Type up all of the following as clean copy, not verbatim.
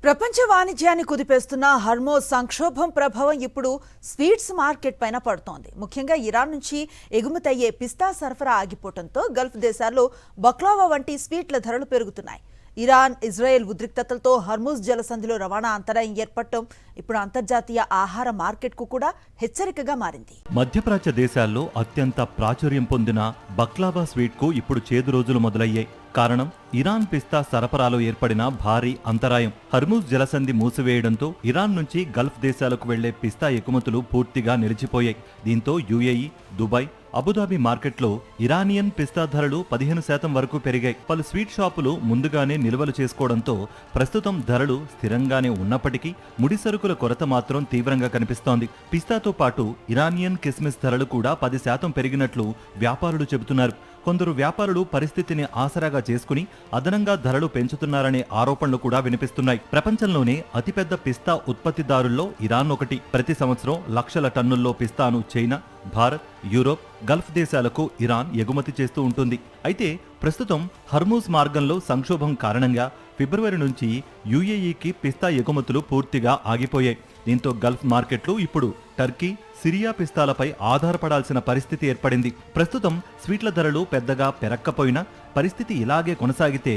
ప్రపంచ వాణిజ్యాన్ని కుదిపేస్తున్న హర్మోజ్ సంక్షోభం ప్రభావం ఇప్పుడు స్వీట్స్ మార్కెట్ పైన పడుతోంది. ముఖ్యంగా ఇరాన్ నుంచి ఎగుమతయ్యే పిస్తా సరఫరా ఆగిపోవడంతో గల్ఫ్ దేశాల్లో బక్లావా వంటి స్వీట్ల ధరలు పెరుగుతున్నాయి. ఇరాన్ ఇజ్రాయెల్ ఉద్రిక్తతలతో హర్మూజ్ జలసంధిలో రవాణా అంతరాయం ఏర్పడటం ఇప్పుడు అంతర్జాతీయ ఆహార మార్కెట్కు కూడా హెచ్చరికగా మారింది. మధ్యప్రాచ్య దేశాల్లో అత్యంత ప్రాచుర్యం పొందిన బక్లావా స్వీట్కు ఇప్పుడు చేదు రోజులు మొదలయ్యాయి. కారణం ఇరాన్ పిస్తా సరఫరాలో ఏర్పడిన భారీ అంతరాయం. హర్మూజ్ జలసంధి మూసివేయడంతో ఇరాన్ నుంచి గల్ఫ్ దేశాలకు వెళ్లే పిస్తా ఎగుమతులు పూర్తిగా నిలిచిపోయాయి. దీంతో యుఏఈ, దుబాయ్, అబుదాబి మార్కెట్లో ఇరానియన్ పిస్తా ధరలు 15% వరకు పెరిగాయి. పలు స్వీట్ షాపులు ముందుగానే నిల్వలు చేసుకోవడంతో ప్రస్తుతం ధరలు స్థిరంగానే ఉన్నప్పటికీ ముడిసరుకుల కొరత మాత్రం తీవ్రంగా కనిపిస్తోంది. పిస్తాతో పాటు ఇరానియన్ కిస్మిస్ ధరలు కూడా 10% పెరిగినట్లు వ్యాపారులు చెబుతున్నారు. కొందరు వ్యాపారులు పరిస్థితిని ఆసరాగా చేసుకుని అదనంగా ధరలు పెంచుతున్నారనే ఆరోపణలు కూడా వినిపిస్తున్నాయి. ప్రపంచంలోనే అతిపెద్ద పిస్తా ఉత్పత్తిదారుల్లో ఇరాన్ ఒకటి. ప్రతి సంవత్సరం లక్షల టన్నుల్లో పిస్తాను చైనా, భారత్, యూరోప్, గల్ఫ్ దేశాలకు ఇరాన్ ఎగుమతి చేస్తూ ఉంటుంది. అయితే ప్రస్తుతం హర్మూజ్ మార్గంలో సంక్షోభం కారణంగా ఫిబ్రవరి నుంచి యుఏఈకి పిస్తా ఎగుమతులు పూర్తిగా ఆగిపోయాయి. దీంతో గల్ఫ్ మార్కెట్లు ఇప్పుడు టర్కీ, సిరియా పిస్తాలపై ఆధారపడాల్సిన పరిస్థితి ఏర్పడింది. ప్రస్తుతం స్వీట్ల ధరలు పెద్దగా పెరక్కపోయినా పరిస్థితి ఇలాగే కొనసాగితే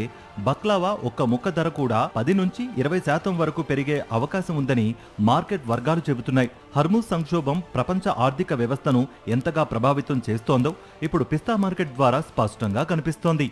బక్లావా ఒక్క ముక్క ధర కూడా 10 నుంచి 20% వరకు పెరిగే అవకాశం ఉందని మార్కెట్ వర్గాలు చెబుతున్నాయి. హర్మూజ్ సంక్షోభం ప్రపంచ ఆర్థిక వ్యవస్థను ఎంతగా ప్రభావితం చేస్తోందో ఇప్పుడు పిస్తా మార్కెట్ ద్వారా స్పష్టంగా కనిపిస్తోంది.